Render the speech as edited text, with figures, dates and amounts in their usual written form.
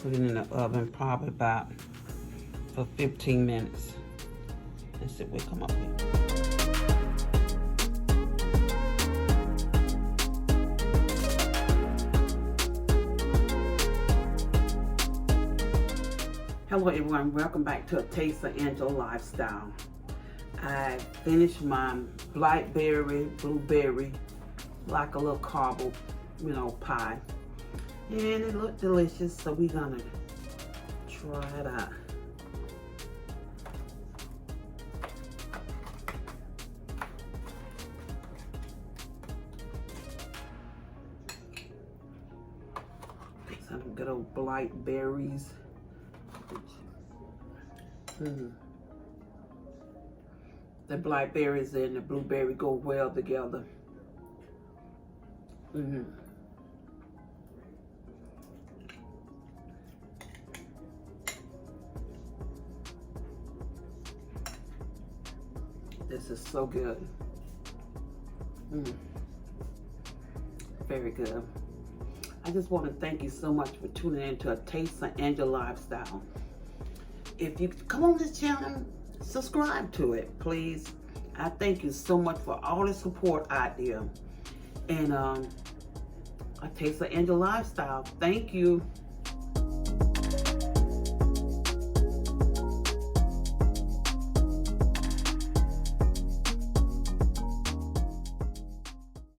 put it in the oven probably about for 15 minutes. Let's see what we come up with. Hello everyone, welcome back to A Taste of Angela Lifestyle. I finished my blackberry, blueberry, like a little Cobbler, pie. And it looked delicious, so we're gonna try it out. Some good old blackberries. The blackberries and the blueberry go well together. This is so good. Very good. I just want to thank you so much for tuning in to A Taste of Angela Lifestyle. If you come on this channel, subscribe to it, please. I thank you so much for all the support out there. And A Taste of Angela Lifestyle, thank you.